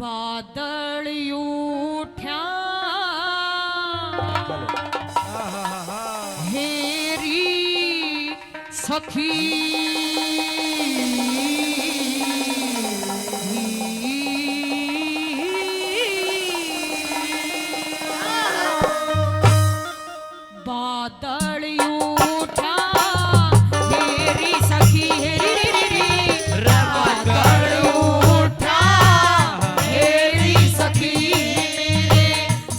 बादल उठा हेरी सखी बादल उठा हेरी सखी हेरी बादल उठा हेरी सखी मेरे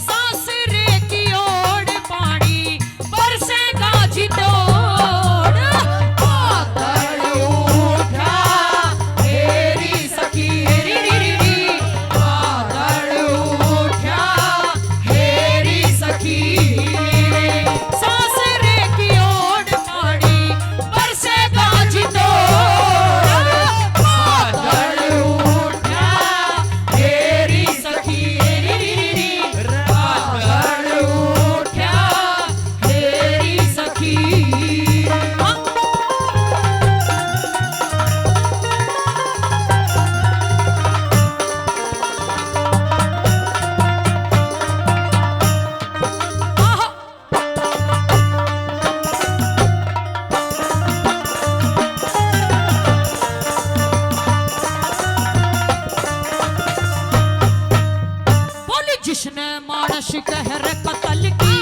सासरे की ओर पानी बरसेगा जितोड़ बादल उठा हेरी सखी हेरी बादल उठा हेरी सखी जिसने मानस कहर कतल की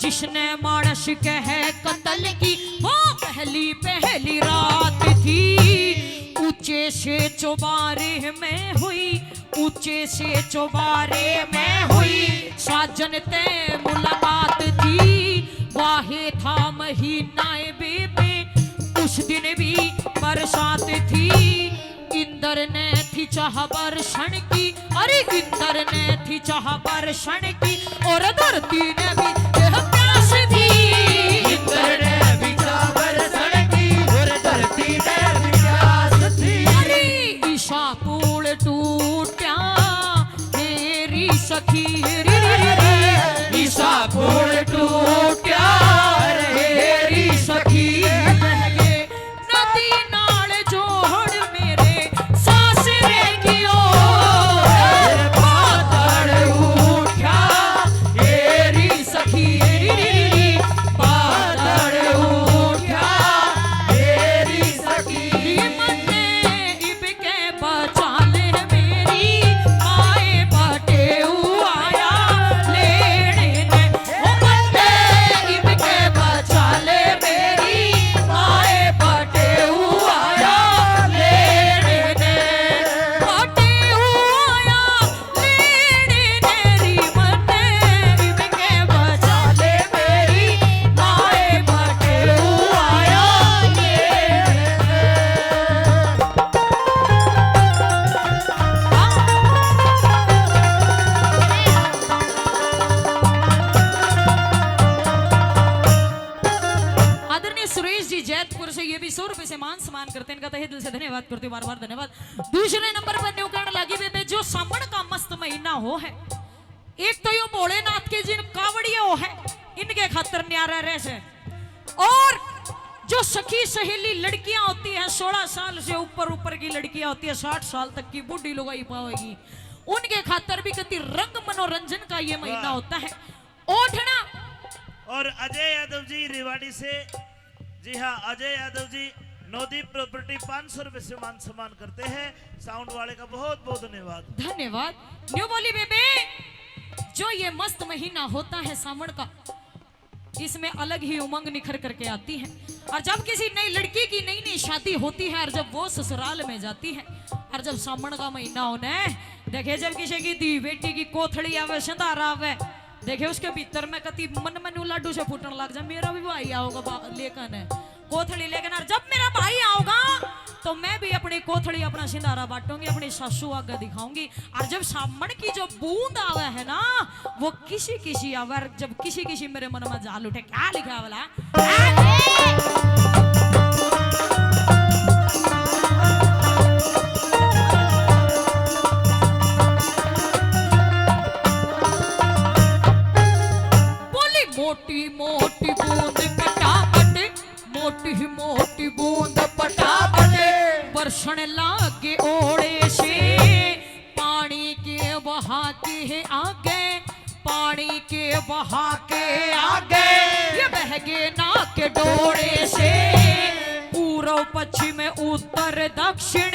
जिसने मानस कह कतल की वो पहली रात थी ऊंचे से चौबारे में हुई ऊंचे से चौबारे में हुई साजन ते मुलाकात थी वाहे था महीना बेबे उस दिन भी बरसात थी इंदर ने थी चाह बरसन की अरे इंदर ने थी चाह बरसन की और धरती ने भी प्यास थी इंदर ने भी चाह बरसन की और धरती ने भी प्यास थी अरे ईशा पुल टूटा मेरी सखी ईशा पुल टूटा मेरी सखी सम्मान करते हैं, तहे दिल से धन्यवाद करते हैं, बार-बार धन्यवाद। दूसरे नंबर पर न्यू कहने लगी बेबे जो सावन का मस्त महीना हो है एक तो यो भोलेनाथ के जिन कावड़िया हो है इनके खातर न्यारा रह से और जो सखी सहेली लड़कियां होती हैं 16 साल से ऊपर की लड़कियां होती है 60 साल तक की बूढ़ी लुगाई पाएगी उनके खातर भी कति रंग मनोरंजन का ये महीना होता है। ओठना और अजय यादव जी रेवाड़ी से जी हाँ अजय यादव जी नवदीप प्रॉपर्टी 500 रुपए से मान सम्मान करते हैं साउंड वाले का बहुत बहुत धन्यवाद धन्यवाद। न्यू बोली बेबे जो ये मस्त महीना होता है सावन का इसमें अलग ही उमंग निखर करके आती है और जब किसी नई लड़की की नई शादी होती है और जब वो ससुराल में जाती है और जब सावन का महीना होना है देखे जब किसी की दी बेटी की कोथड़ी आवे संधारा आवे देखे उसके भीतर में कति मन मनु लाडू से फूटने लग जाए मेरा भी भाई आओगा लेकिन कोथड़ी लेकिन और जब मेरा भाई आओगा तो मैं भी अपनी कोथड़ी अपना सिंधारा बांटूंगी अपनी सासू आगे दिखाऊंगी और जब सामन की जो बूंद आवे है ना वो किसी आवर जब किसी मेरे मन में जाल उठे क्या लिखा वाला मोटी मोटी बूंद पटापट मोटी मोटी बूंद पटापट बरसने लागे ओड़े से पानी के बहा के आगे, पानी के बहा के आगे, ये बहगे नाक के डोरे से। पूर्व पश्चिम उत्तर दक्षिण,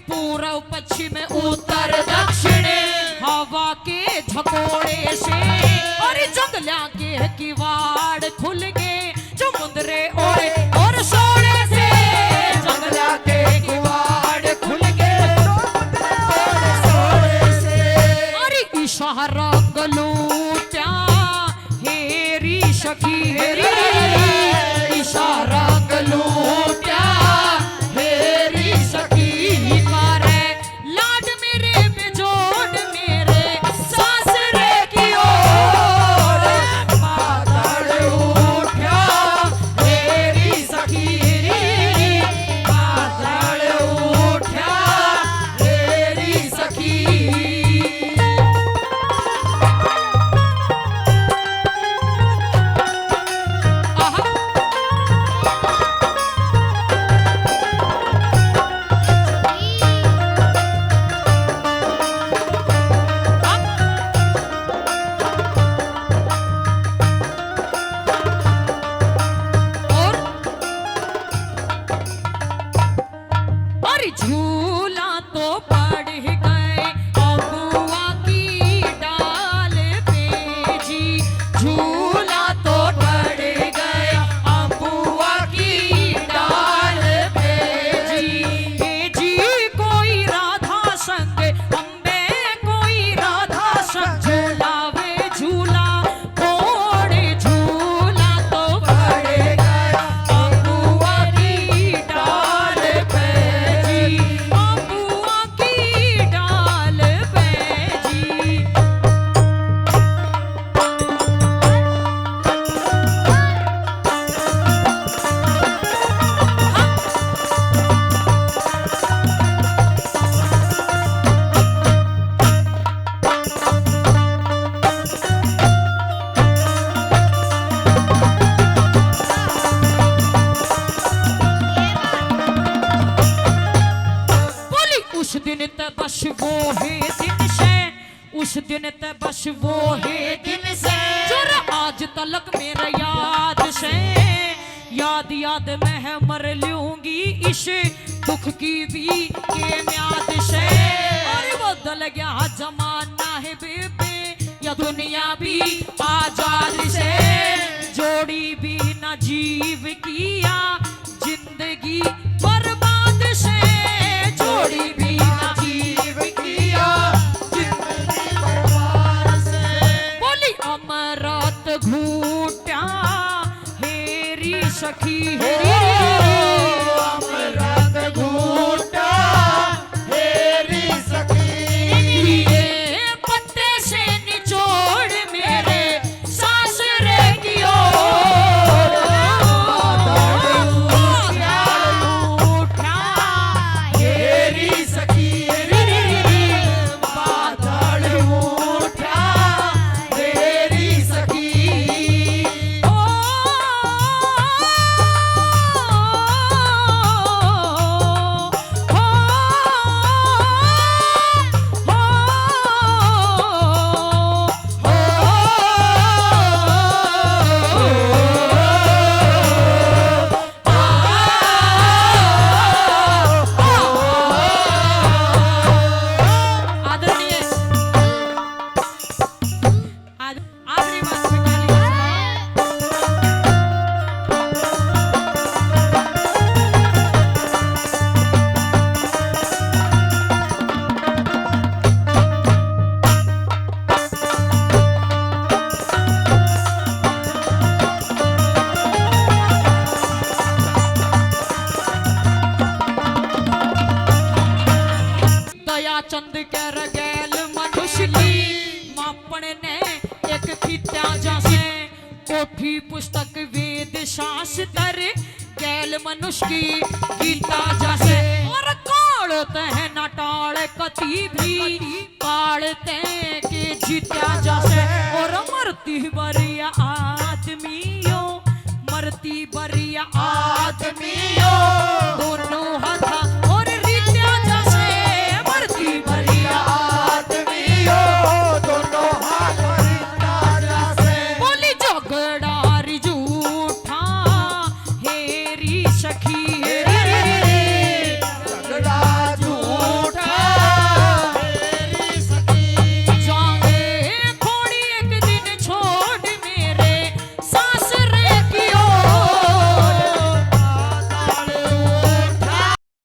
पूर्व पश्चिम उत्तर दक्षिण, हवा के झकोड़े से। और जंगला के किवाड़ खुल गए, जो मुंदरे ओढ़े और सोने से। जंगला के किवाड़ खुल गए, और सोने से। अरे इशारा गलूट्या हेरी सखी हेरी, इशारा गलूट्या हेरी सखी। मारे लाड मेरे बेजोड़ मेरे सासरे की ओर, बादल उठा हेरी सखी हेरी, बादल उठा हेरी सखी। झूला तो पड़ गए अबुआ की डाल पे जी, झूला तो पड़ गए अबुआ की डाल पे जी। हे जी कोई राधा संग अम्बे, कोई राधा संग झूलावे झूला कोड़े, झूला तो पड़ गए अबुआ की डाल पे। अबुआ की डाल पे जी। उस दिन त बस वो है दिन से, उस दिन त बस वो है दिन से, जरा आज तलक मेरा याद से। याद याद मैं मर लूंगी इस दुख की भी के म्याद से। और बदल गया जमाना है बेबे, या दुनिया भी आजाद से। जोड़ी भी न जीव किया जिंदगी बर्बाद से, जोड़ी भी न जीव किया जिंदगी बर्बाद से। बोली अमृत घूटा हेरी सखी हेरी, अमृत घूटा हेरी सखी। ये पत्ते से निचोड़ मेरे सासरे की ओर, उठा हेरी सखी हेरी, बादल उठा हेरी सखी। ओ आदरणीय आखिरी बात में क्या लिखा है? दया चंद के रगैल मनुष्य की मापण ने एक खित्या जैसे। कोठी पुस्तक वेद शास्त्र गैल मनुष्य की गीता जैसे। और काढ़ते हैं न टाल कति भी, काढ़ते के जीत्या जैसे। और मरती बरिया आदमियों, मरती बरिया आदमियों।